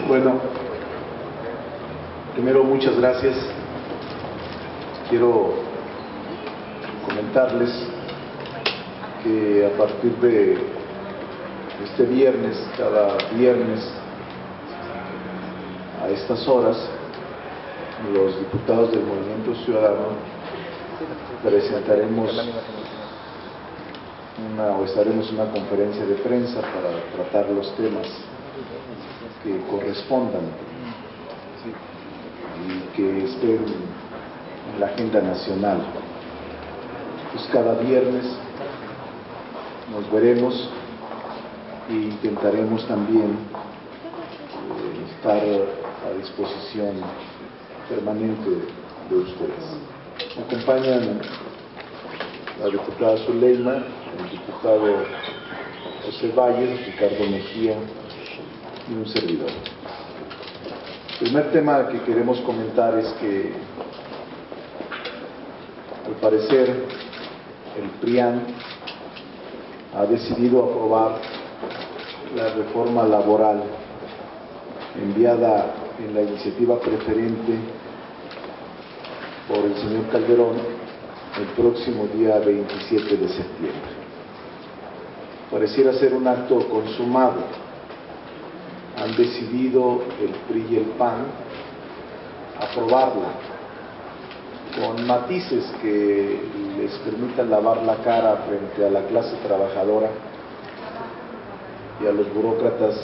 Bueno, primero muchas gracias. Quiero comentarles que a partir de este viernes, cada viernes a estas horas, los diputados del Movimiento Ciudadano presentaremos estaremos en una conferencia de prensa para tratar los temas que correspondan y que estén en la agenda nacional. Pues cada viernes nos veremos e intentaremos también estar a disposición permanente de ustedes. Me acompañan la diputada Zuleima, el diputado José Valles, Ricardo Mejía y un servidor. El primer tema que queremos comentar es que, al parecer, el PRIAN ha decidido aprobar la reforma laboral enviada en la iniciativa preferente por el señor Calderón el próximo día 27 de septiembre. Pareciera ser un acto consumado. Han decidido el PRI y el PAN aprobarla con matices que les permitan lavar la cara frente a la clase trabajadora y a los burócratas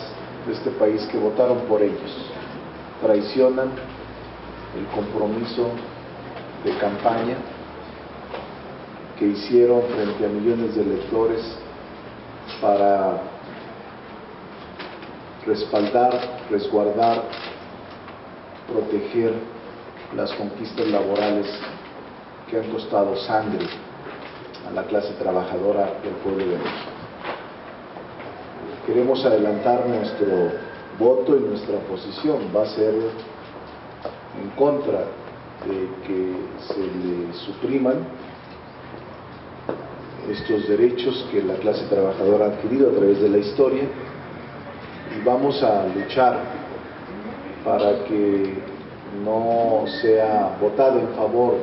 de este país que votaron por ellos. Traicionan el compromiso de campaña que hicieron frente a millones de electores para respaldar, resguardar, proteger las conquistas laborales que han costado sangre a la clase trabajadora del pueblo de México. Queremos adelantar nuestro voto y nuestra posición. Va a ser en contra de que se le supriman estos derechos que la clase trabajadora ha adquirido a través de la historia, y vamos a luchar para que no sea votado en favor.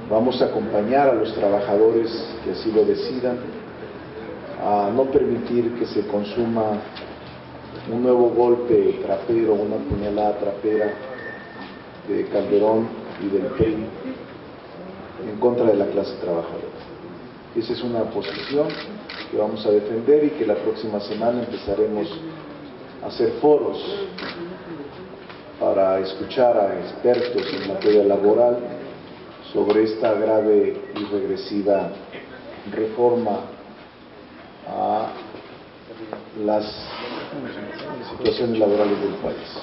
Vamos a acompañar a los trabajadores que así lo decidan, a no permitir que se consuma un nuevo golpe trapero, una puñalada trapera de Calderón y del PRI en contra de la clase trabajadora. Esa es una posición que vamos a defender y que la próxima semana empezaremos a hacer foros para escuchar a expertos en materia laboral sobre esta grave y regresiva reforma a las situaciones laborales del país.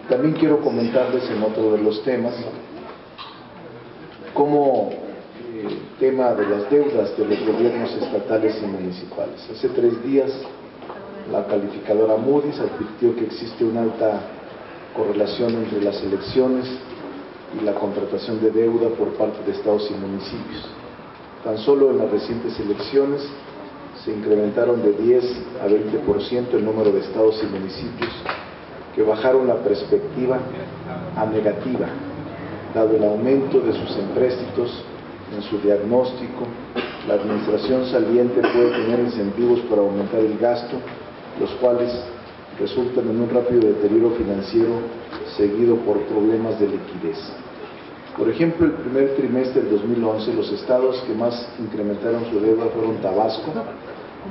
También quiero comentarles en otro de los temas como el tema de las deudas de los gobiernos estatales y municipales. Hace 3 días la calificadora Moody's advirtió que existe una alta correlación entre las elecciones y la contratación de deuda por parte de estados y municipios. Tan solo en las recientes elecciones se incrementaron de 10 a 20% el número de estados y municipios que bajaron la perspectiva a negativa, dado el aumento de sus empréstitos. En su diagnóstico, la administración saliente puede tener incentivos para aumentar el gasto, los cuales resultan en un rápido deterioro financiero seguido por problemas de liquidez. Por ejemplo, el primer trimestre del 2011, los estados que más incrementaron su deuda fueron Tabasco,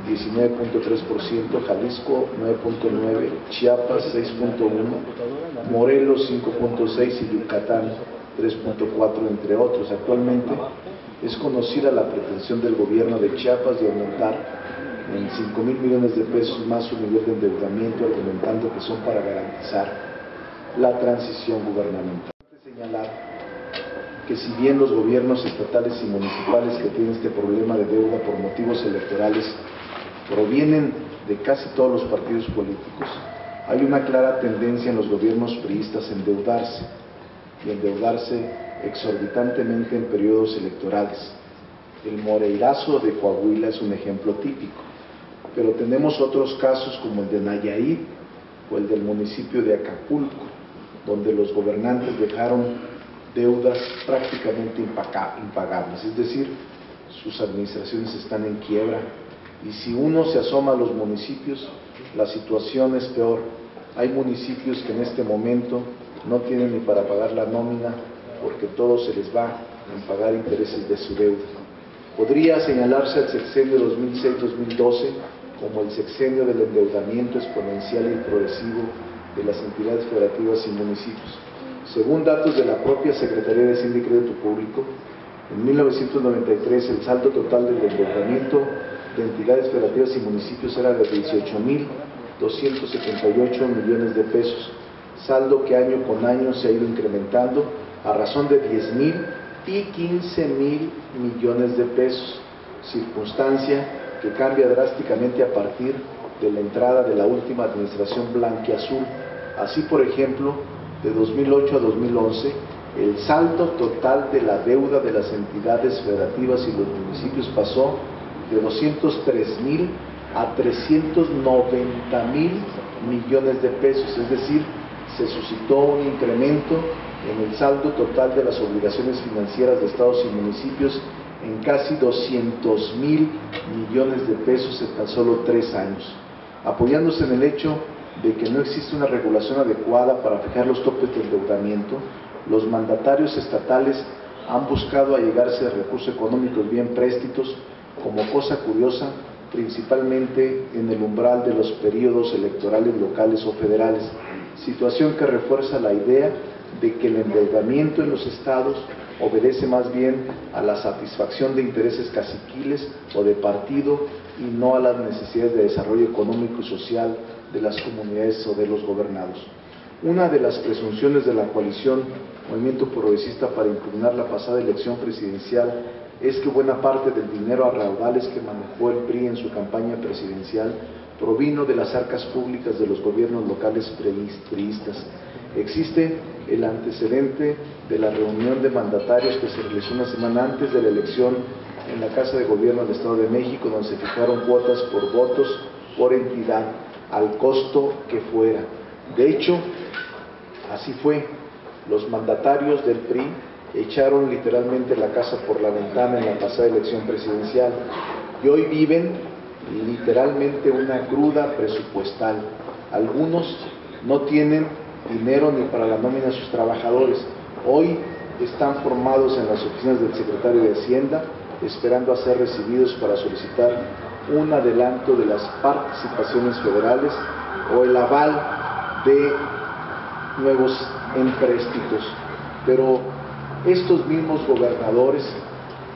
19.3%, Jalisco 9.9%, Chiapas 6.1%, Morelos 5.6% y Yucatán 3.4%, entre otros. Actualmente es conocida la pretensión del gobierno de Chiapas de aumentar en 5,000 millones de pesos más su nivel de endeudamiento, argumentando que son para garantizar la transición gubernamental. Señalar que si bien los gobiernos estatales y municipales que tienen este problema de deuda por motivos electorales provienen de casi todos los partidos políticos, hay una clara tendencia en los gobiernos priistas a endeudarse, y endeudarse exorbitantemente en periodos electorales. El Moreirazo de Coahuila es un ejemplo típico, pero tenemos otros casos como el de Nayarit o el del municipio de Acapulco, donde los gobernantes dejaron deudas prácticamente impagables, es decir, sus administraciones están en quiebra. Y si uno se asoma a los municipios, la situación es peor. Hay municipios que en este momento no tienen ni para pagar la nómina porque todo se les va en pagar intereses de su deuda. Podría señalarse el sexenio 2006-2012 como el sexenio del endeudamiento exponencial y progresivo de las entidades federativas y municipios. Según datos de la propia Secretaría de Hacienda y Crédito Público, en 1993 el saldo total del endeudamiento de entidades federativas y municipios era de 18.278 millones de pesos, saldo que año con año se ha ido incrementando a razón de 10.000 y 15.000 millones de pesos, circunstancia que cambia drásticamente a partir de la entrada de la última administración blanquiazul. Así, por ejemplo, de 2008 a 2011, el saldo total de la deuda de las entidades federativas y los municipios pasó de 203.000 a 390.000 millones de pesos, es decir, se suscitó un incremento en el saldo total de las obligaciones financieras de estados y municipios en casi 200.000 millones de pesos en tan solo 3 años, apoyándose en el hecho de que no existe una regulación adecuada para fijar los topes de endeudamiento. Los mandatarios estatales han buscado allegarse de recursos económicos bien préstitos, como cosa curiosa, principalmente en el umbral de los periodos electorales locales o federales, situación que refuerza la idea de que el endeudamiento en los estados obedece más bien a la satisfacción de intereses caciquiles o de partido y no a las necesidades de desarrollo económico y social de las comunidades o de los gobernados. Una de las presunciones de la coalición Movimiento Progresista para impugnar la pasada elección presidencial es que buena parte del dinero a raudales que manejó el PRI en su campaña presidencial provino de las arcas públicas de los gobiernos locales priistas. Existe el antecedente de la reunión de mandatarios que se realizó una semana antes de la elección en la Casa de Gobierno del Estado de México, donde se fijaron cuotas por votos por entidad, al costo que fuera. De hecho, así fue. Los mandatarios del PRI echaron literalmente la casa por la ventana en la pasada elección presidencial y hoy viven literalmente una cruda presupuestal. Algunos no tienen dinero ni para la nómina de sus trabajadores. Hoy están formados en las oficinas del secretario de Hacienda, esperando a ser recibidos para solicitar un adelanto de las participaciones federales o el aval de nuevos empréstitos. Pero estos mismos gobernadores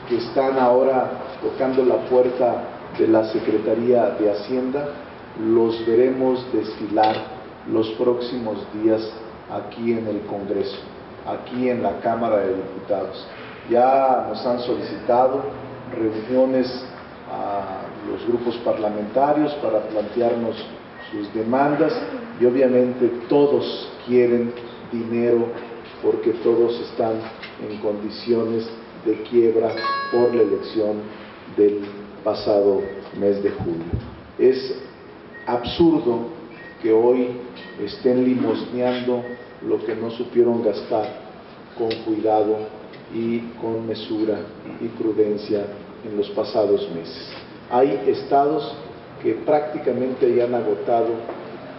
que están ahora tocando la puerta de la Secretaría de Hacienda, los veremos desfilar los próximos días aquí en el Congreso, aquí en la Cámara de Diputados. Ya nos han solicitado reuniones a los grupos parlamentarios para plantearnos sus demandas y obviamente todos quieren dinero porque todos están en condiciones de quiebra por la elección del pasado mes de julio. Es absurdo que hoy estén limosneando lo que no supieron gastar con cuidado y con mesura y prudencia en los pasados meses. Hay estados que prácticamente ya han agotado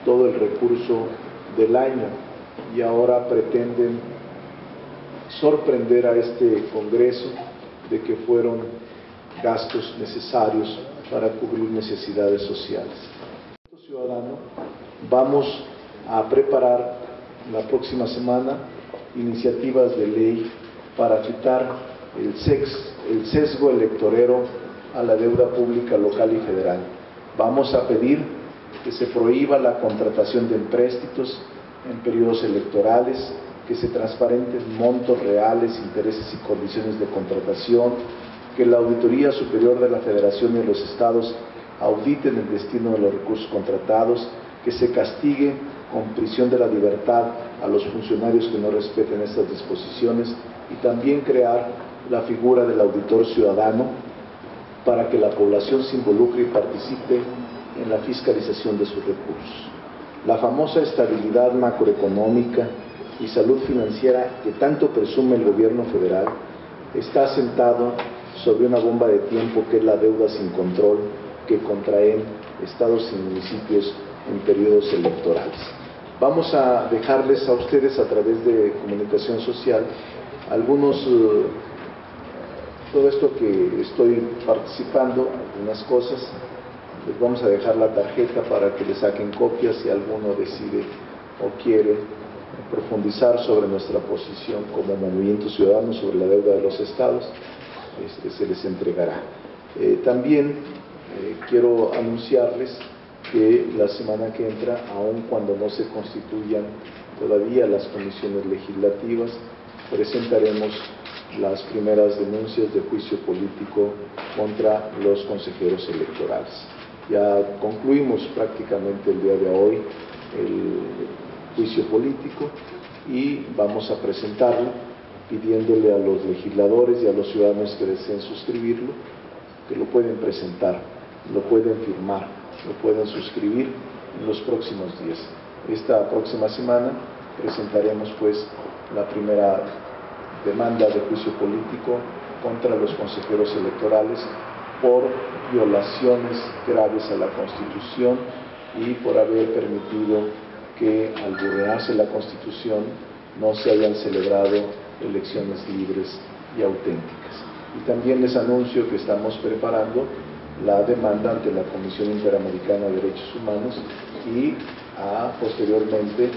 todo el recurso del año y ahora pretenden sorprender a este Congreso de que fueron gastos necesarios para cubrir necesidades sociales. Ciudadano, vamos a preparar la próxima semana iniciativas de ley para quitar el sesgo electorero a la deuda pública local y federal. Vamos a pedir que se prohíba la contratación de empréstitos en periodos electorales, que se transparenten montos reales, intereses y condiciones de contratación, que la Auditoría Superior de la Federación y de los Estados auditen el destino de los recursos contratados, que se castigue con prisión de la libertad a los funcionarios que no respeten estas disposiciones y también crear la figura del auditor ciudadano para que la población se involucre y participe en la fiscalización de sus recursos. La famosa estabilidad macroeconómica y salud financiera que tanto presume el gobierno federal está asentado sobre una bomba de tiempo que es la deuda sin control que contraen estados y municipios en periodos electorales. Vamos a dejarles a ustedes a través de comunicación social todo esto que estoy participando, algunas cosas. Les vamos a dejar la tarjeta para que le saquen copias si alguno decide o quiere profundizar sobre nuestra posición como Movimiento Ciudadano sobre la deuda de los estados, se les entregará. También quiero anunciarles que la semana que entra, aun cuando no se constituyan todavía las comisiones legislativas, presentaremos las primeras denuncias de juicio político contra los consejeros electorales. Ya concluimos prácticamente el día de hoy el juicio político y vamos a presentarlo pidiéndole a los legisladores y a los ciudadanos que deseen suscribirlo, que lo pueden presentar, lo pueden firmar, lo pueden suscribir en los próximos días. Esta próxima semana presentaremos pues la primera demanda de juicio político contra los consejeros electorales por violaciones graves a la Constitución y por haber permitido que al vulnerarse la Constitución no se hayan celebrado elecciones libres y auténticas. Y también les anuncio que estamos preparando la demanda ante la Comisión Interamericana de Derechos Humanos y posteriormente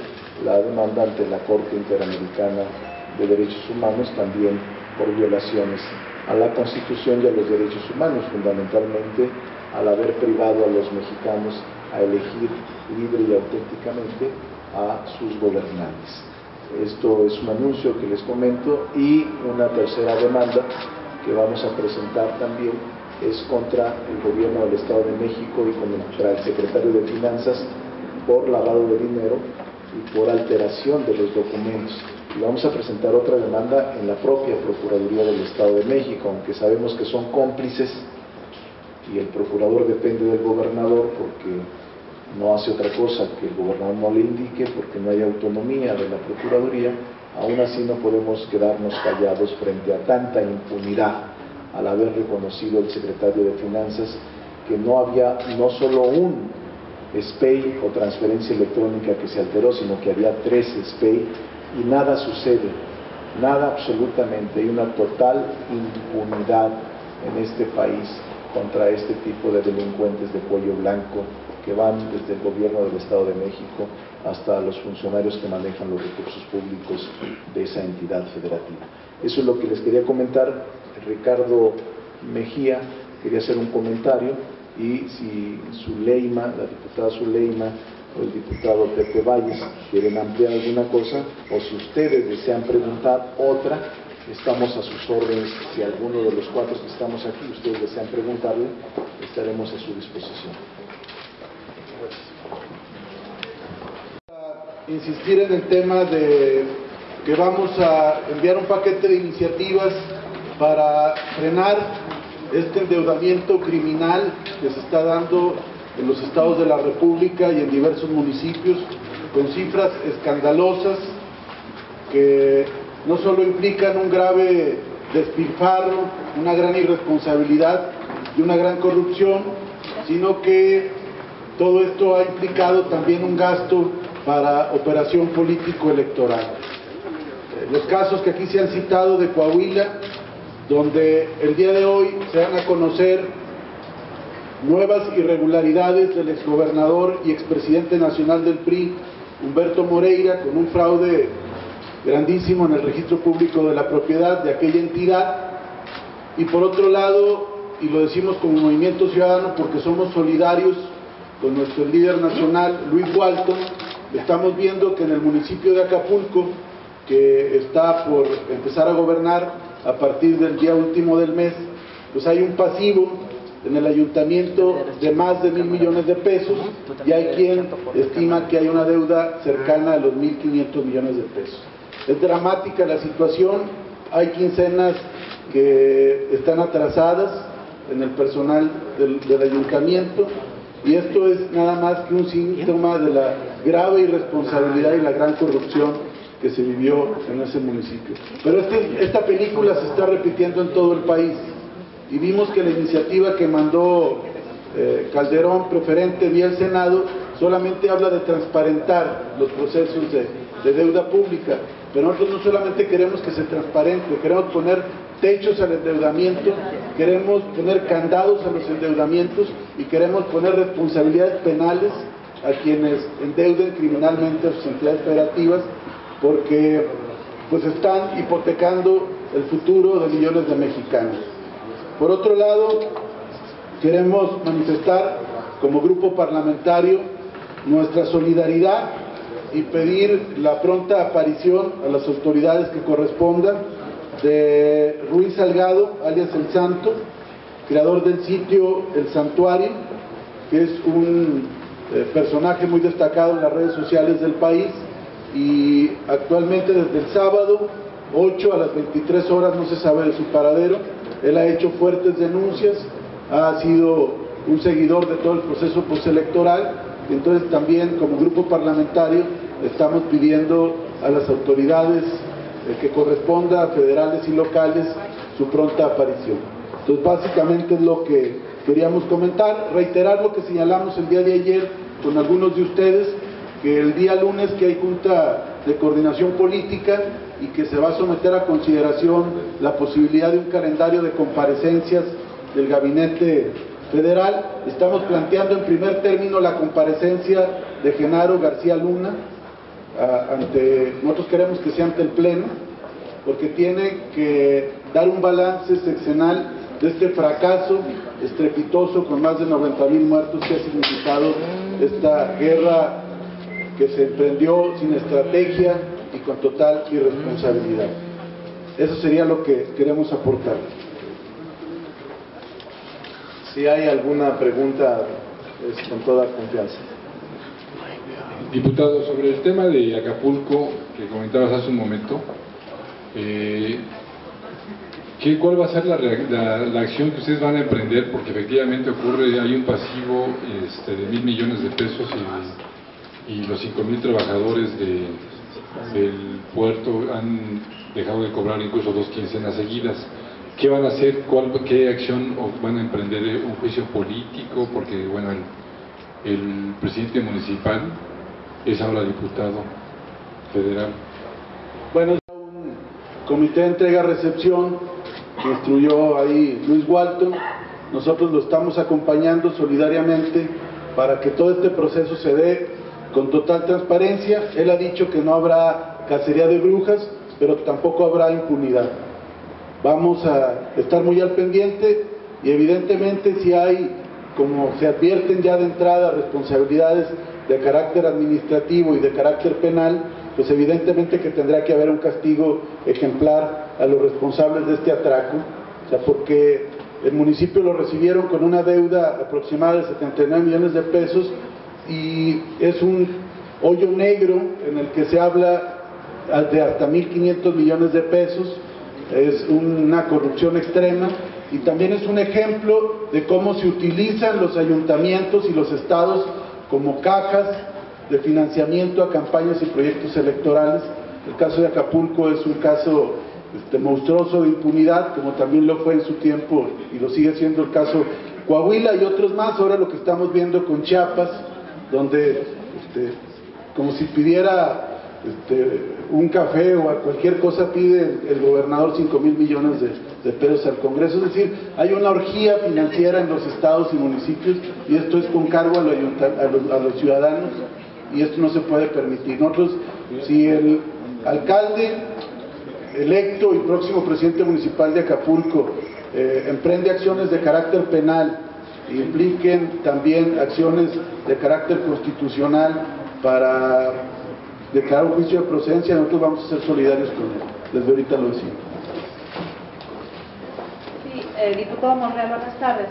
la demanda ante la Corte Interamericana de Derechos Humanos, también por violaciones a la Constitución y a los derechos humanos, fundamentalmente al haber privado a los mexicanos a elegir libre y auténticamente a sus gobernantes. Esto es un anuncio que les comento, y una tercera demanda que vamos a presentar también es contra el gobierno del Estado de México y contra el secretario de Finanzas por lavado de dinero y por alteración de los documentos. Y vamos a presentar otra demanda en la propia Procuraduría del Estado de México, aunque sabemos que son cómplices y el procurador depende del gobernador porque no hace otra cosa que el gobernador no le indique, porque no hay autonomía de la Procuraduría. Aún así no podemos quedarnos callados frente a tanta impunidad al haber reconocido el secretario de Finanzas que no había no solo un SPEI o transferencia electrónica que se alteró, sino que había 3 SPEI y nada sucede, nada absolutamente. Hay una total impunidad en este país contra este tipo de delincuentes de cuello blanco que van desde el gobierno del Estado de México hasta los funcionarios que manejan los recursos públicos de esa entidad federativa. Eso es lo que les quería comentar. Ricardo Mejía quería hacer un comentario, y si Zuleima, la diputada Zuleima o el diputado Pepe Valles quieren ampliar alguna cosa, o si ustedes desean preguntar otra, estamos a sus órdenes. Si alguno de los 4 que estamos aquí ustedes desean preguntarle, estaremos a su disposición. Insistir en el tema de que vamos a enviar un paquete de iniciativas para frenar este endeudamiento criminal que se está dando en los estados de la República y en diversos municipios, con cifras escandalosas que no solo implican un grave despilfarro, una gran irresponsabilidad y una gran corrupción, sino que todo esto ha implicado también un gasto para operación político-electoral. Los casos que aquí se han citado de Coahuila, donde el día de hoy se dan a conocer nuevas irregularidades del exgobernador y expresidente nacional del PRI, Humberto Moreira, con un fraude grandísimo en el registro público de la propiedad de aquella entidad. Y por otro lado, y lo decimos como Movimiento Ciudadano porque somos solidarios con nuestro líder nacional, Luis Walton, estamos viendo que en el municipio de Acapulco, que está por empezar a gobernar a partir del día último del mes, pues hay un pasivo en el ayuntamiento de más de 1,000 millones de pesos, y hay quien estima que hay una deuda cercana a los 1,500 millones de pesos. Es dramática la situación, hay quincenas que están atrasadas en el personal del ayuntamiento, y esto es nada más que un síntoma de la grave irresponsabilidad y la gran corrupción que se vivió en ese municipio. Pero esta película se está repitiendo en todo el país, y vimos que la iniciativa que mandó Calderón preferente vía el Senado solamente habla de transparentar los procesos de deuda pública, pero nosotros no solamente queremos que se transparente, queremos poner techos al endeudamiento, queremos poner candados a los endeudamientos y queremos poner responsabilidades penales a quienes endeuden criminalmente a sus entidades federativas, porque pues están hipotecando el futuro de millones de mexicanos. Por otro lado, queremos manifestar como grupo parlamentario nuestra solidaridad y pedir la pronta aparición a las autoridades que correspondan de Ruiz Salgado, alias El Santo, creador del sitio El Santuario, que es un personaje muy destacado en las redes sociales del país, y actualmente desde el sábado 8 a las 23 horas no se sabe de su paradero. Él ha hecho fuertes denuncias, ha sido un seguidor de todo el proceso postelectoral, entonces también como grupo parlamentario estamos pidiendo a las autoridades que corresponda, federales y locales, su pronta aparición. Entonces básicamente es lo que queríamos comentar, reiterar lo que señalamos el día de ayer con algunos de ustedes, que el día lunes que hay Junta de Coordinación Política y que se va a someter a consideración la posibilidad de un calendario de comparecencias del Gabinete Federal. Estamos planteando en primer término la comparecencia de Genaro García Luna, nosotros queremos que sea ante el Pleno, porque tiene que dar un balance sexenal de este fracaso estrepitoso con más de 90,000 muertos que ha significado esta guerra que se emprendió sin estrategia y con total irresponsabilidad. Eso sería lo que queremos aportar. Si hay alguna pregunta, es con toda confianza. Diputado, sobre el tema de Acapulco que comentabas hace un momento, ¿cuál va a ser la acción que ustedes van a emprender? Porque efectivamente hay un pasivo de 1,000 millones de pesos y los 5,000 trabajadores del puerto han dejado de cobrar incluso 2 quincenas seguidas. ¿Qué van a hacer? ¿Qué acción van a emprender? ¿Un juicio político? Porque bueno, el presidente municipal es ahora diputado federal. Bueno, un comité de entrega-recepción que instruyó ahí Luis Walton. Nosotros lo estamos acompañando solidariamente para que todo este proceso se dé con total transparencia. Él ha dicho que no habrá cacería de brujas, pero tampoco habrá impunidad. Vamos a estar muy al pendiente y evidentemente si hay, como se advierten ya de entrada, responsabilidades de carácter administrativo y de carácter penal, pues evidentemente que tendrá que haber un castigo ejemplar a los responsables de este atraco, o sea, porque el municipio lo recibieron con una deuda aproximada de 79 millones de pesos y es un hoyo negro en el que se habla de hasta 1.500 millones de pesos. Es una corrupción extrema y también es un ejemplo de cómo se utilizan los ayuntamientos y los estados como cajas de financiamiento a campañas y proyectos electorales. El caso de Acapulco es un caso monstruoso de impunidad, como también lo fue en su tiempo y lo sigue siendo el caso Coahuila y otros más. Ahora lo que estamos viendo con Chiapas, donde como si pidiera un café o a cualquier cosa pide el gobernador 5,000 millones de pesos al Congreso. Es decir, hay una orgía financiera en los estados y municipios y esto es con cargo a los ciudadanos y esto no se puede permitir. Nosotros, si el alcalde electo y próximo presidente municipal de Acapulco emprende acciones de carácter penal e impliquen también acciones de carácter constitucional para declarar un juicio de procedencia, nosotros vamos a ser solidarios con él. Desde ahorita lo decimos. Sí, diputado Monreal, buenas tardes.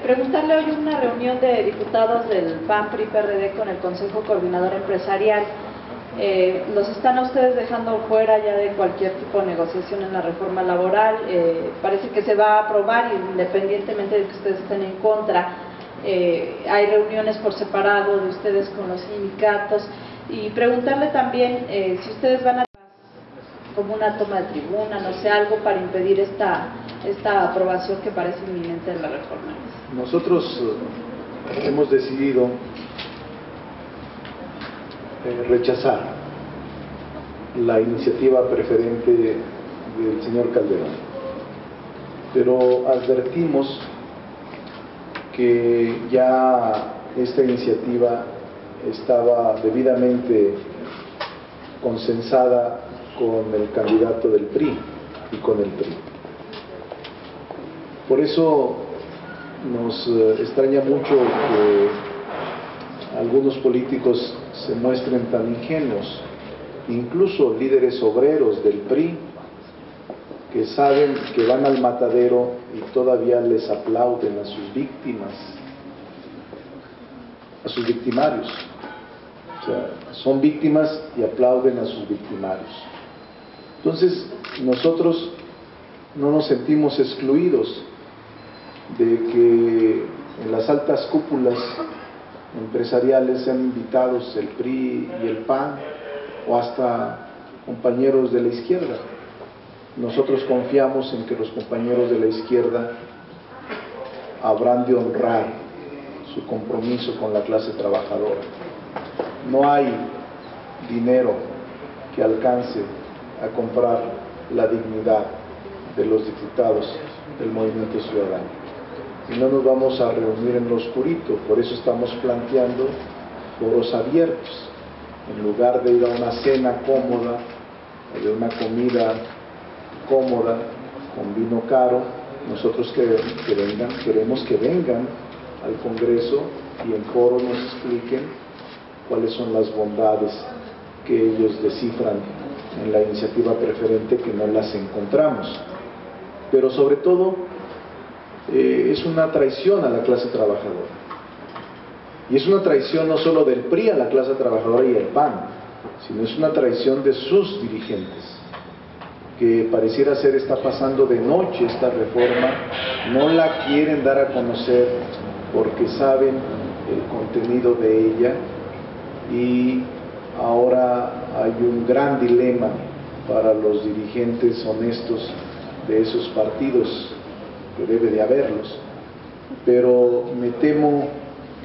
Preguntarle, hoy una reunión de diputados del PAN, PRI, PRD con el Consejo Coordinador Empresarial. Los están a ustedes dejando fuera ya de cualquier tipo de negociación en la reforma laboral. Parece que se va a aprobar independientemente de que ustedes estén en contra. hay reuniones por separado de ustedes con los sindicatos, y preguntarle también si ustedes van a como una toma de tribuna, no sé, algo para impedir esta aprobación que parece inminente de la reforma. Nosotros hemos decidido rechazar la iniciativa preferente del señor Calderón, pero advertimos que ya esta iniciativa estaba debidamente consensada con el candidato del PRI y con el PRI. Por eso nos extraña mucho que algunos políticos se muestren tan ingenuos, incluso líderes obreros del PRI, que saben que van al matadero y todavía les aplauden a sus víctimas, a sus victimarios. O sea, son víctimas y aplauden a sus victimarios. Entonces, nosotros no nos sentimos excluidos de que en las altas cúpulas empresariales sean invitados el PRI y el PAN, o hasta compañeros de la izquierda. Nosotros confiamos en que los compañeros de la izquierda habrán de honrar su compromiso con la clase trabajadora. No hay dinero que alcance a comprar la dignidad de los diputados del Movimiento Ciudadano. Y no nos vamos a reunir en lo oscurito, por eso estamos planteando foros abiertos. En lugar de ir a una cena cómoda, o de una comida cómoda, con vino caro, nosotros queremos que vengan al Congreso y en foro nos expliquen cuáles son las bondades que ellos descifran en la iniciativa preferente, que no las encontramos. Pero sobre todo, es una traición a la clase trabajadora. Y es una traición no solo del PRI a la clase trabajadora y el PAN, sino es una traición de sus dirigentes, que pareciera ser está pasando de noche esta reforma, no la quieren dar a conocer porque saben el contenido de ella, y ahora hay un gran dilema para los dirigentes honestos de esos partidos, que debe de haberlos, pero me temo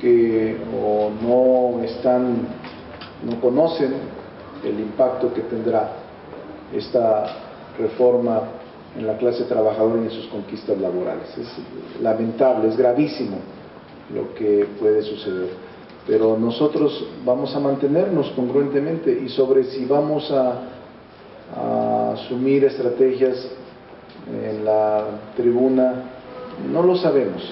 que o no conocen el impacto que tendrá esta reforma en la clase trabajadora y en sus conquistas laborales. Es lamentable, es gravísimo lo que puede suceder, pero nosotros vamos a mantenernos congruentemente, y sobre si vamos a asumir estrategias en la tribuna, no lo sabemos.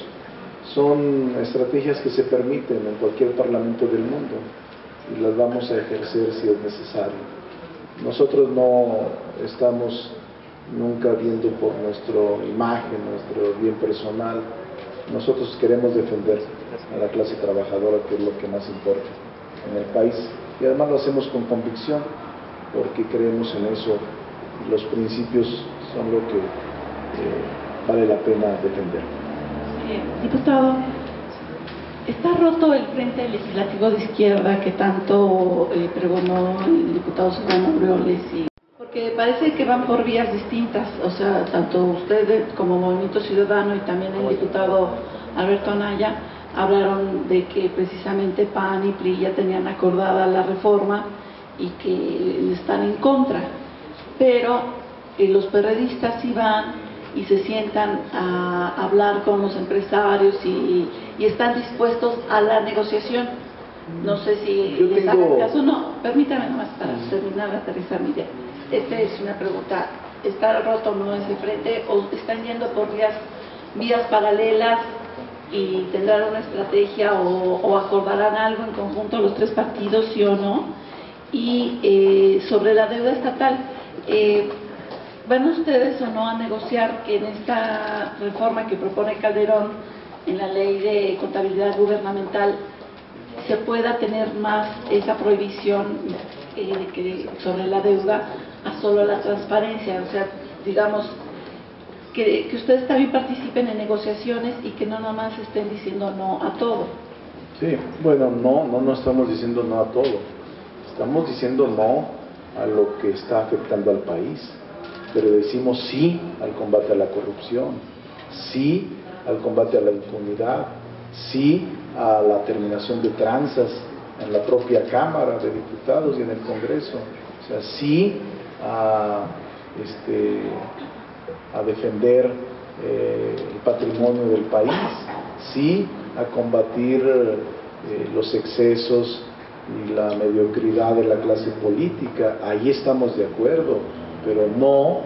Son estrategias que se permiten en cualquier parlamento del mundo y las vamos a ejercer si es necesario. Nosotros no estamos nunca viendo por nuestra imagen, nuestro bien personal. Nosotros queremos defender a la clase trabajadora, que es lo que más importa en el país, y además lo hacemos con convicción porque creemos en eso, y los principios son lo que vale la pena defender. Diputado, ¿está roto el Frente Legislativo de Izquierda que tanto pregonó el diputado Silvano Aureoles? Porque parece que van por vías distintas, o sea, tanto ustedes como Movimiento Ciudadano y también el diputado Alberto Anaya hablaron de que precisamente PAN y PRI ya tenían acordada la reforma y que están en contra, pero los perredistas sí van y se sientan a hablar con los empresarios y están dispuestos a la negociación. No sé si les hagan caso. No, permítame nomás para terminar de aterrizar mi idea. Esta es una pregunta: ¿está roto o no ese frente, o están yendo por vías paralelas y tendrán una estrategia o acordarán algo en conjunto los tres partidos, sí o no? Y sobre la deuda estatal, ¿van ustedes o no a negociar que en esta reforma que propone Calderón en la ley de contabilidad gubernamental se pueda tener más esa prohibición sobre la deuda a solo la transparencia? O sea, digamos, que ustedes también participen en negociaciones y que no nomás estén diciendo no a todo. Sí, bueno, no estamos diciendo no a todo, estamos diciendo no a lo que está afectando al país, pero decimos sí al combate a la corrupción, sí al combate a la impunidad, sí a la terminación de tranzas en la propia Cámara de Diputados y en el Congreso, o sea, sí a defender el patrimonio del país, sí a combatir los excesos y la mediocridad de la clase política, ahí estamos de acuerdo, pero no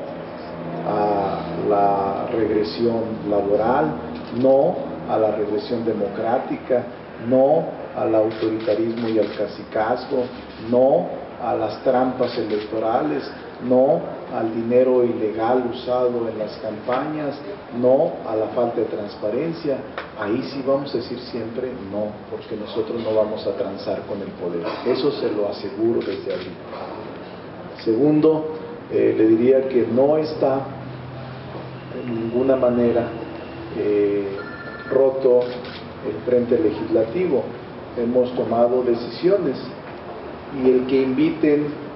a la regresión laboral, no a la regresión democrática, no al autoritarismo y al cacicazgo, no a las trampas electorales, no al dinero ilegal usado en las campañas, no a la falta de transparencia. Ahí sí vamos a decir siempre no, porque nosotros no vamos a transar con el poder, eso se lo aseguro desde ahorita. Segundo, le diría que no está de ninguna manera roto el frente legislativo, hemos tomado decisiones y el que inviten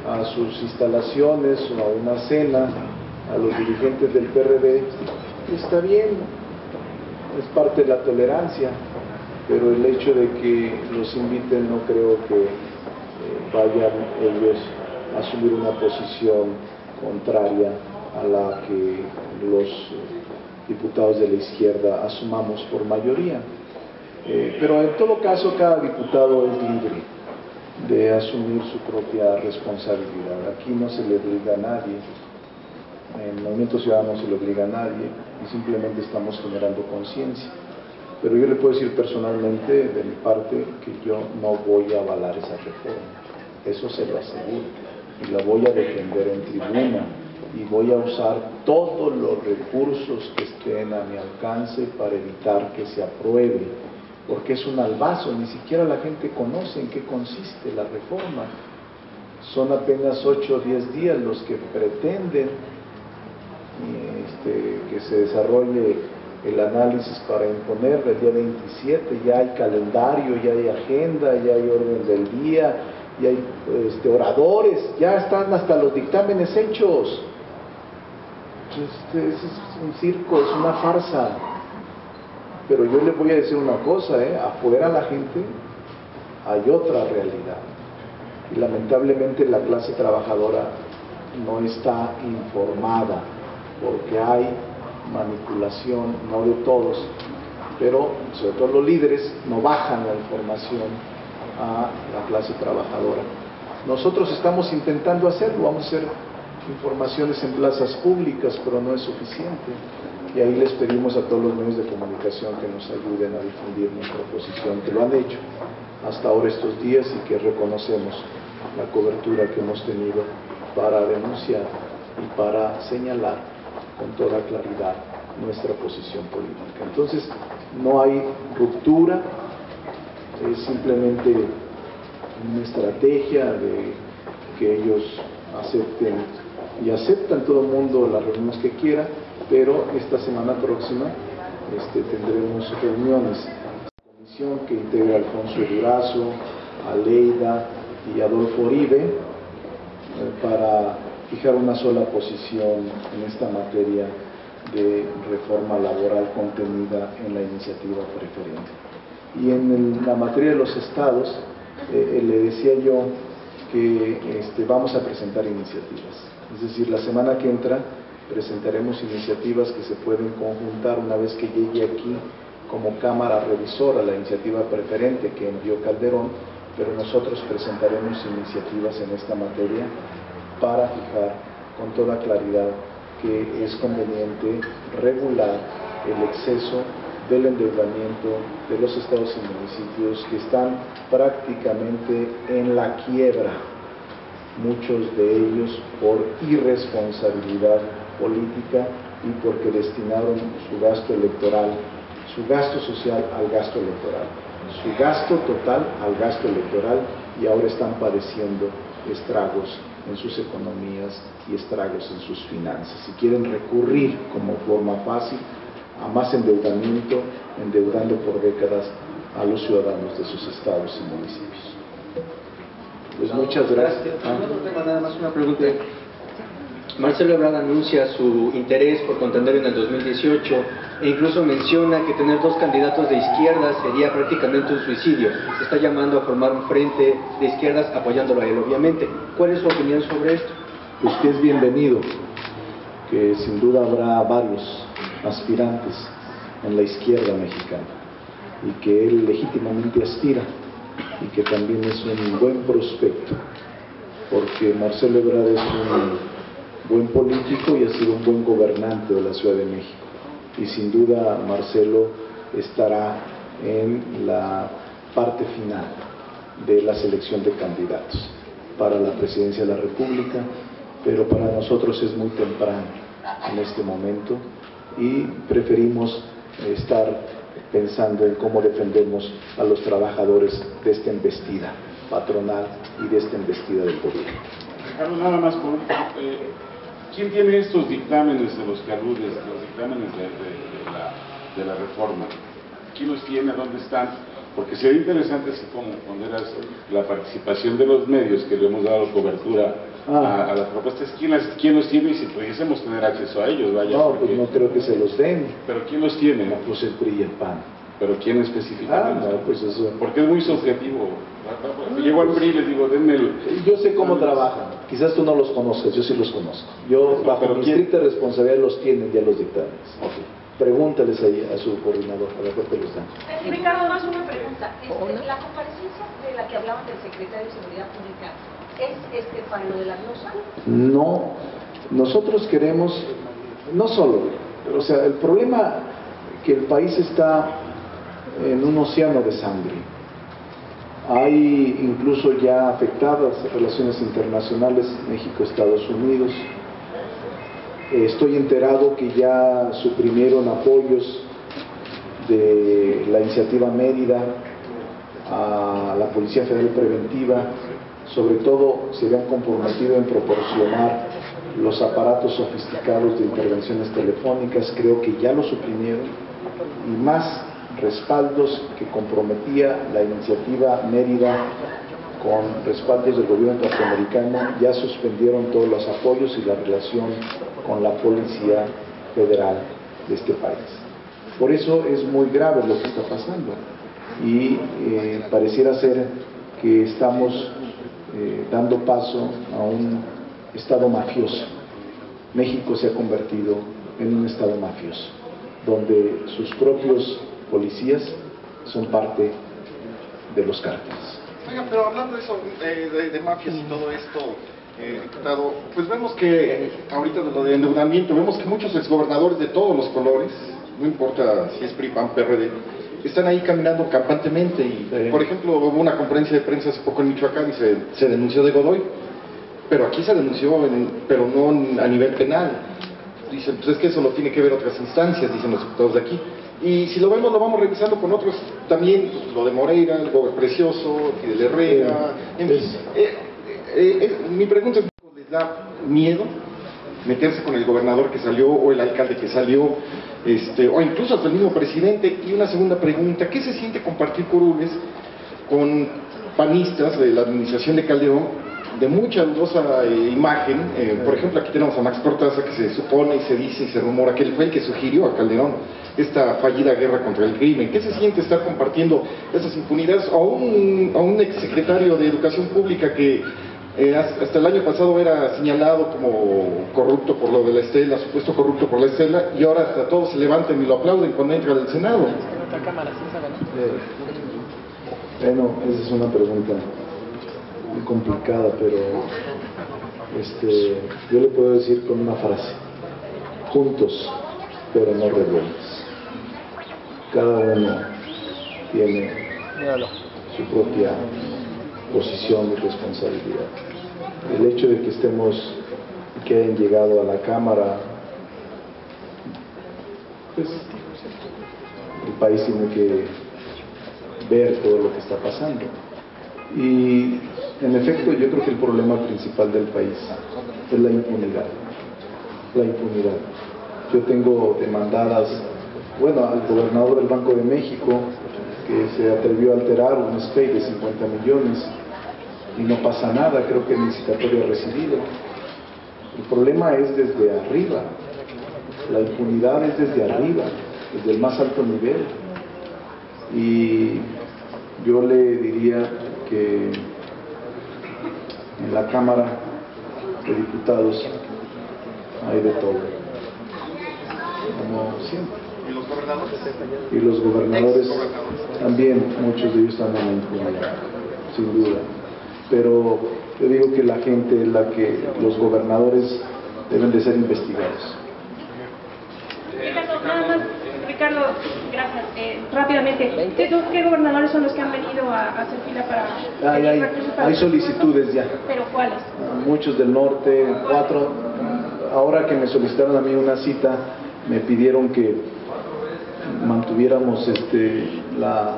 a sus instalaciones o a una cena a los dirigentes del PRD está bien, es parte de la tolerancia, pero el hecho de que los inviten no creo que vayan ellos a asumir una posición contraria a la que los diputados de la izquierda asumamos por mayoría. Pero en todo caso cada diputado es libre de asumir su propia responsabilidad. Aquí no se le obliga a nadie, en el Movimiento Ciudadano no se le obliga a nadie y simplemente estamos generando conciencia. Pero yo le puedo decir personalmente, de mi parte, que yo no voy a avalar esa reforma, eso se lo aseguro, y la voy a defender en tribuna y voy a usar todos los recursos que estén a mi alcance para evitar que se apruebe, porque es un albazo, ni siquiera la gente conoce en qué consiste la reforma. Son apenas 8 o 10 días los que pretenden que se desarrolle el análisis para imponer el día 27, ya hay calendario, ya hay agenda, ya hay orden del día, ya hay oradores, ya están hasta los dictámenes hechos. Es un circo, es una farsa. Pero yo le voy a decir una cosa, afuera la gente hay otra realidad y lamentablemente la clase trabajadora no está informada porque hay manipulación, no de todos, pero sobre todo los líderes no bajan la información a la clase trabajadora. Nosotros estamos intentando hacerlo, vamos a hacer informaciones en plazas públicas, pero no es suficiente. Y ahí les pedimos a todos los medios de comunicación que nos ayuden a difundir nuestra posición, que lo han hecho hasta ahora estos días y que reconocemos la cobertura que hemos tenido para denunciar y para señalar con toda claridad nuestra posición política. Entonces, no hay ruptura, es simplemente una estrategia de que ellos acepten y aceptan todo el mundo las reuniones que quiera, pero esta semana próxima tendremos reuniones. La comisión que integra a Alfonso Durazo, a Leida y Adolfo Oribe para fijar una sola posición en esta materia de reforma laboral contenida en la iniciativa preferente. Y en la materia de los estados, le decía yo que vamos a presentar iniciativas. Es decir, la semana que entra presentaremos iniciativas que se pueden conjuntar una vez que llegue aquí como Cámara Revisora la iniciativa preferente que envió Calderón, pero nosotros presentaremos iniciativas en esta materia para fijar con toda claridad que es conveniente regular el exceso del endeudamiento de los estados y municipios que están prácticamente en la quiebra, muchos de ellos por irresponsabilidad política y porque destinaron su gasto electoral, su gasto social al gasto electoral, su gasto total al gasto electoral y ahora están padeciendo estragos en sus economías y estragos en sus finanzas. Si quieren recurrir como forma fácil a más endeudamiento, endeudando por décadas a los ciudadanos de sus estados y municipios. Pues muchas gracias. Nada más una pregunta. Marcelo Ebrard anuncia su interés por contender en el 2018 e incluso menciona que tener dos candidatos de izquierda sería prácticamente un suicidio. Se está llamando a formar un frente de izquierdas apoyándolo a él, obviamente. ¿Cuál es su opinión sobre esto? Pues que es bienvenido, que sin duda habrá varios aspirantes en la izquierda mexicana y que él legítimamente aspira y que también es un buen prospecto, porque Marcelo Ebrard es un buen político y ha sido un buen gobernante de la Ciudad de México, y sin duda Marcelo estará en la parte final de la selección de candidatos para la presidencia de la República, pero para nosotros es muy temprano en este momento y preferimos estar pensando en cómo defendemos a los trabajadores de esta embestida patronal y de esta embestida del gobierno. Carlos, nada más por ¿quién tiene estos dictámenes de los que aludes, los dictámenes de la reforma? ¿Quién los tiene? ¿Dónde están? Porque sería interesante, así como ponderas la participación de los medios, que le hemos dado cobertura a las propuestas. ¿Quién los tiene? Y si pudiésemos tener acceso a ellos, vaya. No, pues no creo que se los den. ¿Pero quién los tiene? No, pues el PRI y el PAN. ¿Pero quién específicamente? No, pues eso. Porque es muy subjetivo. Llego al PRI y les digo, denme el... Yo sé cómo trabajan, quizás tú no los conozcas, yo sí los conozco. Yo, bajo mi estricta responsabilidad, los tienen ya los dictámenes. Okay. Pregúntales ahí a su coordinador, a ver qué les dan. Ricardo, más una pregunta. La comparecencia de la que hablaban del secretario de Seguridad Pública, ¿es para lo de la glosa? No, nosotros queremos, no solo, o sea, el problema que el país está en un océano de sangre. Hay incluso ya afectadas relaciones internacionales México-Estados Unidos. Estoy enterado que ya suprimieron apoyos de la iniciativa Mérida a la Policía Federal Preventiva. Sobre todo se habían comprometido en proporcionar los aparatos sofisticados de intervenciones telefónicas. Creo que ya lo suprimieron, y más respaldos que comprometía la iniciativa Mérida con respaldos del gobierno norteamericano. Ya suspendieron todos los apoyos y la relación con la Policía Federal de este país. Por eso es muy grave lo que está pasando, y pareciera ser que estamos dando paso a un estado mafioso. México se ha convertido en un estado mafioso, donde sus propios policías son parte de los cárteles. Oiga, pero hablando de eso, de mafias y todo esto, diputado, pues vemos que ahorita de lo de endeudamiento, vemos que muchos exgobernadores de todos los colores, no importa si es PRI, PAN, PRD, están ahí caminando campantemente. Y, por ejemplo, hubo una conferencia de prensa hace poco en Michoacán y se denunció de Godoy, pero aquí se denunció, pero no a nivel penal. Dicen, pues es que eso lo tiene que ver otras instancias, dicen los diputados de aquí. Y si lo vemos, lo vamos revisando con otros también, lo de Moreira, el Gober Precioso, Fidel Herrera, en fin. Mi pregunta es, ¿les da miedo meterse con el gobernador que salió o el alcalde que salió, o incluso hasta el mismo presidente? Y una segunda pregunta, ¿qué se siente compartir curules con panistas de la administración de Calderón de mucha dudosa imagen? Por ejemplo, aquí tenemos a Max Cortázar, que se supone y se dice y se rumora que él fue el que sugirió a Calderón esta fallida guerra contra el crimen. ¿Qué se siente estar compartiendo esas impunidades a un exsecretario de Educación Pública que hasta el año pasado era señalado como corrupto por lo de la Estela, supuesto corrupto por la Estela, y ahora hasta todos se levantan y lo aplauden cuando entra del Senado? Bueno, esa es una pregunta muy complicada, pero yo le puedo decir con una frase: juntos, pero no revueltos. Cada uno tiene su propia posición y responsabilidad. El hecho de que estemos, que hayan llegado a la Cámara, pues el país tiene que ver todo lo que está pasando. Y En efecto, yo creo que el problema principal del país es la impunidad. La impunidad. Yo tengo demandadas, bueno, al gobernador del Banco de México, que se atrevió a alterar un SPEI de 50 millones y no pasa nada, creo que ni citatorio ha recibido. El problema es desde arriba, la impunidad es desde arriba, desde el más alto nivel. Y yo le diría que en la Cámara de Diputados hay de todo, como siempre. ¿Y los gobernadores? Y los gobernadores también, muchos de ellos están en la impunidad, sin duda. Pero yo digo que la gente es la que, los gobernadores deben de ser investigados. Ricardo, gracias. Rápidamente, ¿qué gobernadores son los que han venido a hacer fila para... Hay solicitudes ya. ¿Pero cuáles? Muchos del norte, 4. Ahora que me solicitaron a mí una cita, me pidieron que mantuviéramos la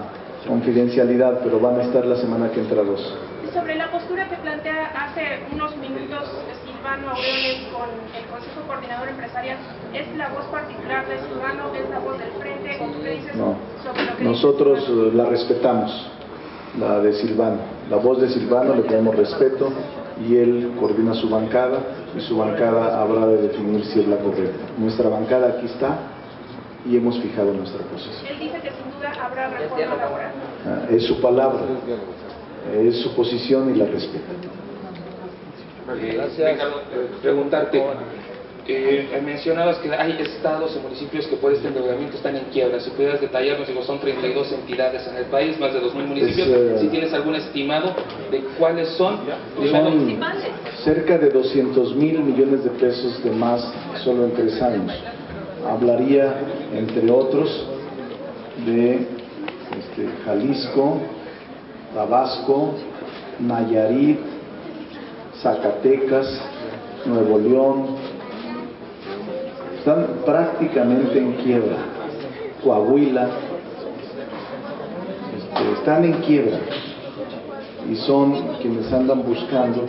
confidencialidad, pero van a estar la semana que entra 2. Sobre la postura que plantea hace unos minutos Silvano Aureoles con el Consejo Coordinador Empresarial, ¿es la voz particular de Silvano? ¿Es la voz del frente? ¿O tú qué dices sobre lo que nosotros la respetamos, la de Silvano. La voz de Silvano le tenemos respeto y él coordina su bancada y su bancada habrá de definir si es la correcta. Nuestra bancada aquí está y hemos fijado nuestra posición. Él dice que sin duda habrá reforma laboral. Es su palabra, es su posición y la respeta. Ricardo, preguntarte, mencionabas que hay estados y municipios que por este endeudamiento están en quiebra. Si pudieras detallarnos, digo, son 32 entidades en el país, más de 2.000 municipios. Si tienes algún estimado de cuáles son. Son cerca de 200,000 millones de pesos de más solo en 3 años. Hablaría, entre otros, de Jalisco, Tabasco, Nayarit, Zacatecas, Nuevo León, están prácticamente en quiebra. Coahuila, están en quiebra y son quienes andan buscando.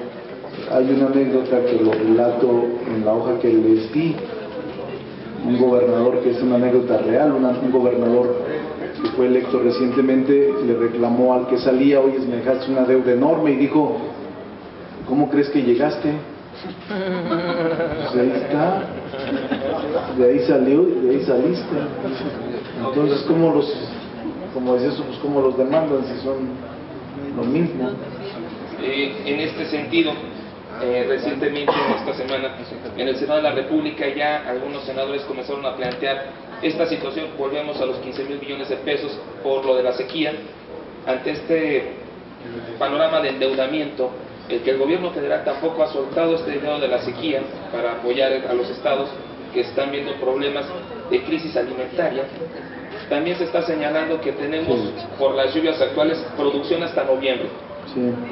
Hay una anécdota que lo relato en la hoja que les di. Un gobernador, que es una anécdota real, un gobernador que fue electo recientemente, le reclamó al que salía: oye, me dejaste una deuda enorme, y dijo: ¿cómo crees que llegaste? Pues ahí está, de ahí salió, de ahí saliste. Entonces, como decías, pues cómo los demandan si son lo mismo. En este sentido, recientemente, esta semana, en el Senado de la República ya algunos senadores comenzaron a plantear esta situación. Volvemos a los 15,000 millones de pesos por lo de la sequía. Ante este panorama de endeudamiento, el que el gobierno federal tampoco ha soltado este dinero de la sequía para apoyar a los estados que están viendo problemas de crisis alimentaria, también se está señalando que tenemos, por las lluvias actuales, producción hasta noviembre.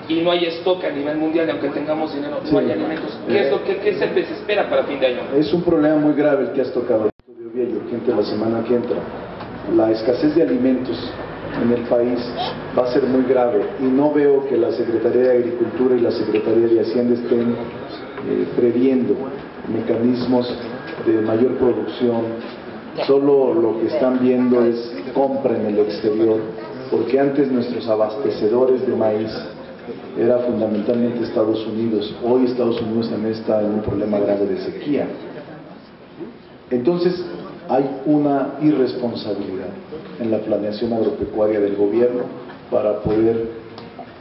Y no hay stock a nivel mundial, y aunque tengamos dinero, no hay alimentos. ¿Qué se desespera para fin de año? Es un problema muy grave el que has tocado, y urgente la semana que entra. La escasez de alimentos en el país va a ser muy grave, y no veo que la Secretaría de Agricultura y la Secretaría de Hacienda estén previendo mecanismos de mayor producción. Solo lo que están viendo es compra en el exterior, porque antes nuestros abastecedores de maíz era fundamentalmente Estados Unidos. Hoy Estados Unidos también está en un problema grave de sequía. Entonces hay una irresponsabilidad en la planeación agropecuaria del gobierno para poder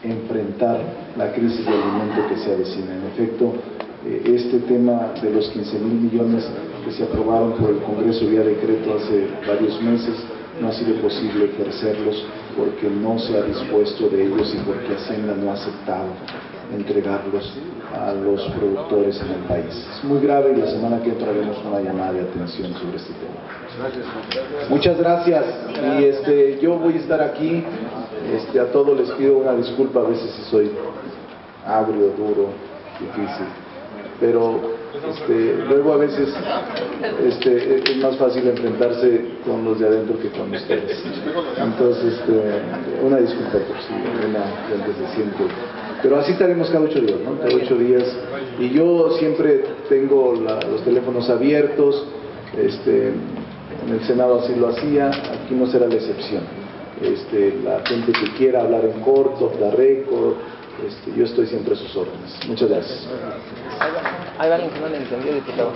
enfrentar la crisis de alimento que se avecina. En efecto, este tema de los 15,000 millones que se aprobaron por el Congreso vía decreto hace varios meses, no ha sido posible ejercerlos porque no se ha dispuesto de ellos y porque Hacienda no ha aceptado entregarlos a los productores en el país. Es muy grave, y la semana que entra haremos una llamada de atención sobre este tema. Muchas gracias. Y yo voy a estar aquí. A todos les pido una disculpa, a veces si soy agrio, duro, difícil, pero luego a veces es más fácil enfrentarse con los de adentro que con ustedes. Entonces, una disculpa por si una gente se siente Pero así estaremos cada 8 días, ¿no? Cada 8 días. Y yo siempre tengo los teléfonos abiertos, en el Senado así lo hacía, aquí no será la excepción. La gente que quiera hablar en corto, off the record, yo estoy siempre a sus órdenes. Muchas gracias. Hay alguien que no le entendió, diputado.